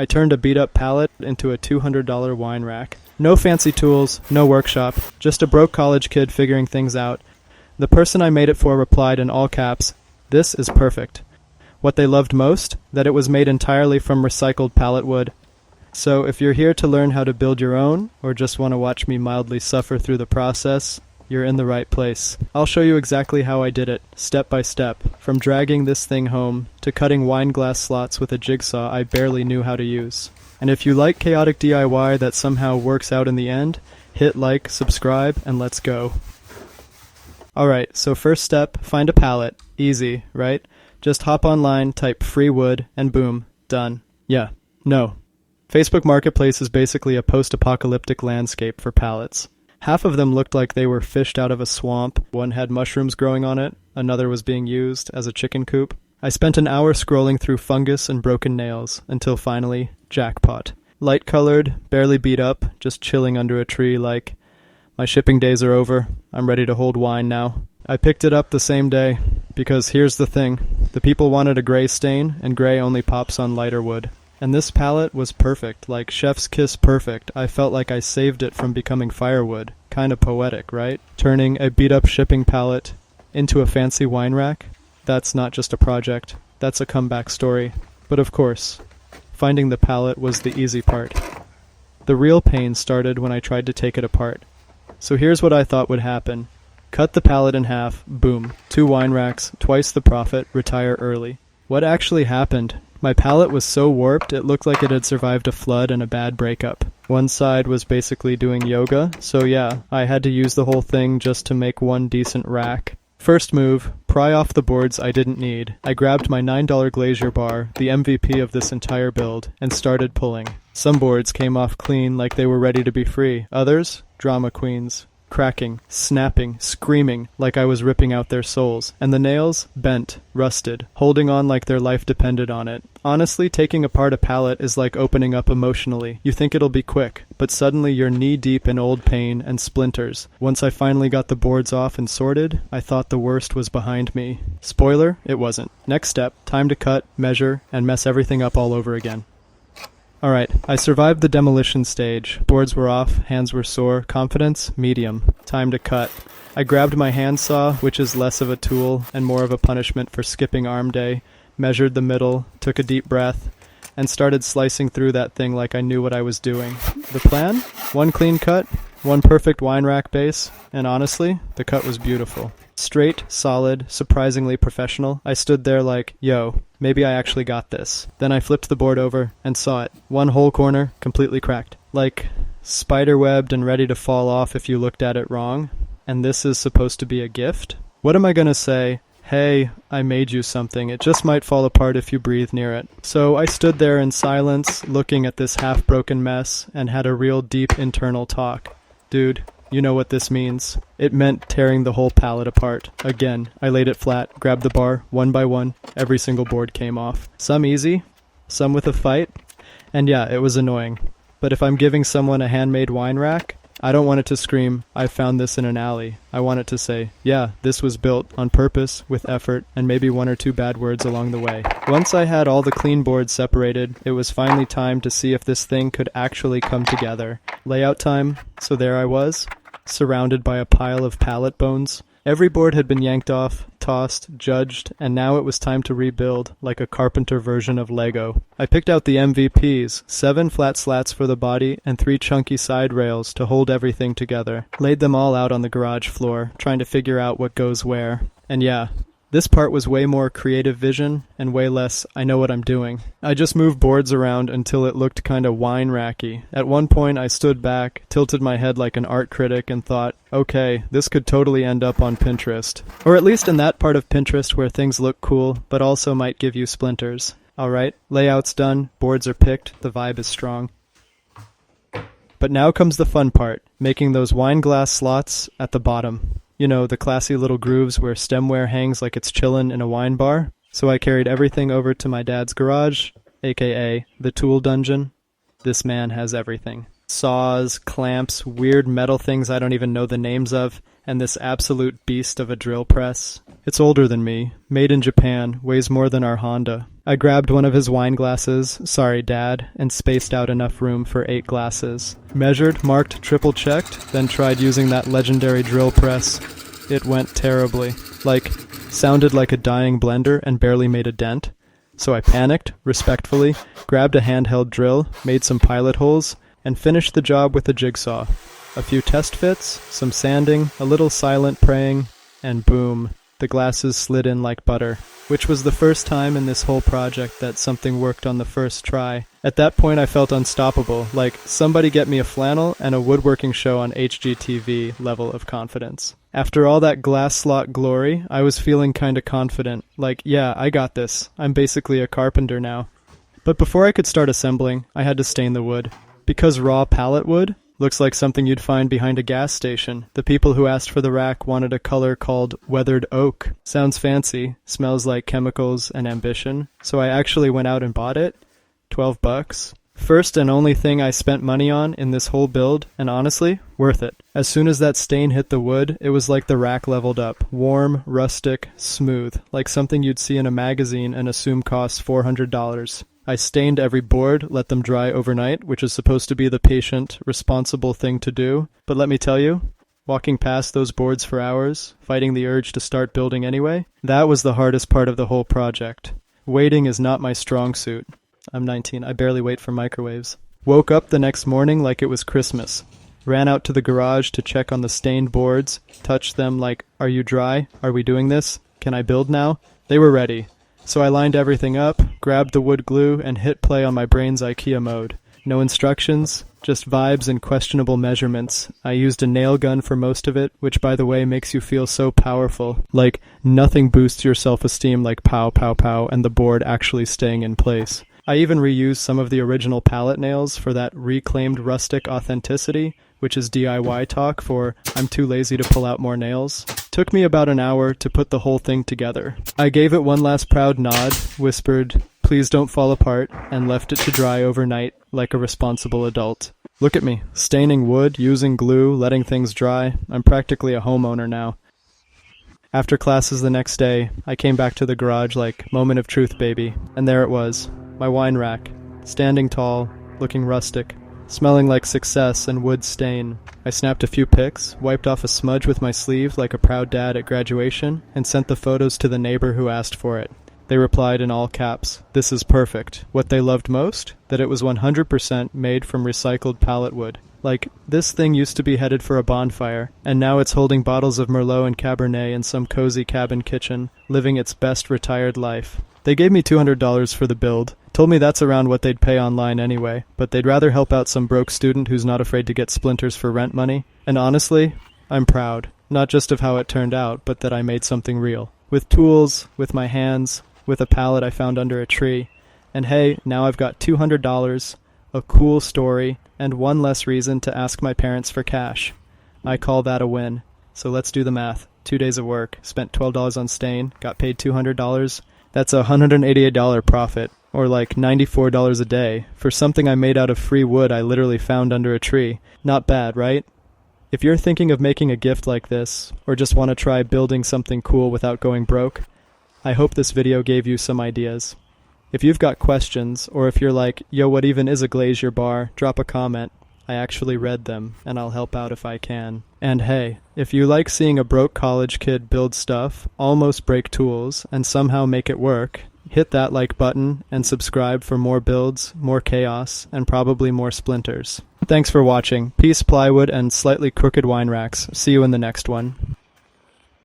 I turned a beat-up pallet into a $200 wine rack. No fancy tools, no workshop, just a broke college kid figuring things out. The person I made it for replied in all caps, "This is perfect." What they loved most? That it was made entirely from recycled pallet wood. So if you're here to learn how to build your own, or just want to watch me mildly suffer through the process, you're in the right place. I'll show you exactly how I did it, step by step, from dragging this thing home to cutting wine glass slots with a jigsaw I barely knew how to use. And if you like chaotic DIY that somehow works out in the end, hit like, subscribe, and let's go. Alright, so first step, find a pallet. Easy, right? Just hop online, type free wood, and boom, done. Yeah, no. Facebook Marketplace is basically a post-apocalyptic landscape for pallets. Half of them looked like they were fished out of a swamp. One had mushrooms growing on it. Another was being used as a chicken coop. I spent an hour scrolling through fungus and broken nails, until finally, jackpot. Light-colored, barely beat up, just chilling under a tree like, my shipping days are over. I'm ready to hold wine now. I picked it up the same day, because here's the thing. The people wanted a gray stain, and gray only pops on lighter wood. And this palette was perfect, like chef's kiss perfect. I felt like I saved it from becoming firewood. Kinda poetic, right? Turning a beat-up shipping palette into a fancy wine rack? That's not just a project. That's a comeback story. But of course, finding the palette was the easy part. The real pain started when I tried to take it apart. So here's what I thought would happen. Cut the palette in half, boom. 2 wine racks, twice the profit, retire early. What actually happened? My palette was so warped it looked like it had survived a flood and a bad breakup. One side was basically doing yoga, so yeah, I had to use the whole thing just to make one decent rack. First move, pry off the boards I didn't need. I grabbed my $9 glazier bar, the MVP of this entire build, and started pulling. Some boards came off clean like they were ready to be free. Others, drama queens. Cracking, snapping, screaming like I was ripping out their souls. And the nails, bent, rusted, holding on like their life depended on it. Honestly, taking apart a pallet is like opening up emotionally. You think it'll be quick, but suddenly you're knee-deep in old pain and splinters. Once I finally got the boards off and sorted, I thought the worst was behind me. Spoiler, it wasn't. Next step, time to cut, measure, and mess everything up all over again. Alright, I survived the demolition stage. Boards were off, hands were sore, confidence, medium. Time to cut. I grabbed my handsaw, which is less of a tool and more of a punishment for skipping arm day, measured the middle, took a deep breath, and started slicing through that thing like I knew what I was doing. The plan? One clean cut, one perfect wine rack base, and honestly, the cut was beautiful. Straight, solid, surprisingly professional. I stood there like, yo, maybe I actually got this. Then I flipped the board over and saw it. One whole corner, completely cracked. Like, spider-webbed and ready to fall off if you looked at it wrong. And this is supposed to be a gift? What am I gonna say? Hey, I made you something. It just might fall apart if you breathe near it. So I stood there in silence, looking at this half-broken mess, and had a real deep internal talk. Dude, you know what this means. It meant tearing the whole pallet apart. Again, I laid it flat, grabbed the bar, one by one. Every single board came off. Some easy, some with a fight. And yeah, it was annoying. But if I'm giving someone a handmade wine rack, I don't want it to scream, I found this in an alley. I want it to say, yeah, this was built on purpose, with effort, and maybe 1 or 2 bad words along the way. Once I had all the clean boards separated, it was finally time to see if this thing could actually come together. Layout time, so there I was, surrounded by a pile of pallet bones. Every board had been yanked off, tossed, judged, and now it was time to rebuild, like a carpenter version of Lego. I picked out the MVPs, 7 flat slats for the body and 3 chunky side rails to hold everything together. Laid them all out on the garage floor, trying to figure out what goes where. And yeah, this part was way more creative vision and way less I know what I'm doing. I just moved boards around until it looked kinda wine racky. At one point I stood back, tilted my head like an art critic and thought, okay, this could totally end up on Pinterest. Or at least in that part of Pinterest where things look cool, but also might give you splinters. Alright, layout's done, boards are picked, the vibe is strong. But now comes the fun part, making those wine glass slots at the bottom. You know, the classy little grooves where stemware hangs like it's chillin' in a wine bar. So I carried everything over to my dad's garage, aka the tool dungeon. This man has everything. saws, clamps, weird metal things I don't even know the names of, and this absolute beast of a drill press. It's older than me, made in Japan, weighs more than our Honda. I grabbed one of his wine glasses, sorry Dad, and spaced out enough room for 8 glasses. Measured, marked, triple-checked, then tried using that legendary drill press. It went terribly. Sounded like a dying blender and barely made a dent. So I panicked, respectfully, grabbed a handheld drill, made some pilot holes, and finished the job with a jigsaw. A few test fits, some sanding, a little silent praying, and boom, the glasses slid in like butter, which was the first time in this whole project that something worked on the first try. At that point I felt unstoppable, like somebody get me a flannel and a woodworking show on HGTV level of confidence. After all that glass slot glory, I was feeling kinda confident, yeah, I got this. I'm basically a carpenter now. But before I could start assembling, I had to stain the wood. Because raw pallet wood looks like something you'd find behind a gas station. The people who asked for the rack wanted a color called weathered oak. Sounds fancy, smells like chemicals and ambition, so I actually went out and bought it. $12. First and only thing I spent money on in this whole build, and honestly, worth it. As soon as that stain hit the wood, it was like the rack leveled up. Warm, rustic, smooth, like something you'd see in a magazine and assume costs $400. I stained every board, let them dry overnight, which is supposed to be the patient, responsible thing to do. But let me tell you, walking past those boards for hours, fighting the urge to start building anyway, that was the hardest part of the whole project. Waiting is not my strong suit. I'm 19, I barely wait for microwaves. Woke up the next morning like it was Christmas. Ran out to the garage to check on the stained boards, touched them like, are you dry? Are we doing this? Can I build now? They were ready. So I lined everything up, grabbed the wood glue, and hit play on my brain's IKEA mode. No instructions, just vibes and questionable measurements. I used a nail gun for most of it, which by the way makes you feel so powerful. Like, nothing boosts your self-esteem like pow pow pow and the board actually staying in place. I even reused some of the original pallet nails for that reclaimed rustic authenticity, which is DIY talk for I'm too lazy to pull out more nails. Took me about an hour to put the whole thing together. I gave it one last proud nod, whispered, please don't fall apart, and left it to dry overnight like a responsible adult. Look at me, staining wood, using glue, letting things dry. I'm practically a homeowner now. After classes the next day, I came back to the garage like, moment of truth, baby. And there it was, my wine rack, standing tall, looking rustic, smelling like success and wood stain. I snapped a few pics, wiped off a smudge with my sleeve like a proud dad at graduation, and sent the photos to the neighbor who asked for it. They replied in all caps, this is perfect. What they loved most? That it was 100% made from recycled pallet wood. Like, this thing used to be headed for a bonfire, and now it's holding bottles of Merlot and Cabernet in some cozy cabin kitchen, living its best retired life. They gave me $200 for the build, told me that's around what they'd pay online anyway, but they'd rather help out some broke student who's not afraid to get splinters for rent money. And honestly, I'm proud, not just of how it turned out, but that I made something real. With tools, with my hands, with a pallet I found under a tree. And hey, now I've got $200, a cool story, and one less reason to ask my parents for cash. I call that a win. So let's do the math. 2 days of work, spent $12 on stain, got paid $200. That's a $188 profit, or like $94 a day, for something I made out of free wood I literally found under a tree. Not bad, right? If you're thinking of making a gift like this, or just want to try building something cool without going broke, I hope this video gave you some ideas. If you've got questions, or if you're like, yo, what even is a glazier bar, drop a comment. I actually read them, and I'll help out if I can. And hey, if you like seeing a broke college kid build stuff, almost break tools, and somehow make it work, hit that like button and subscribe for more builds, more chaos, and probably more splinters. Thanks for watching. Peace, plywood, and slightly crooked wine racks. See you in the next one.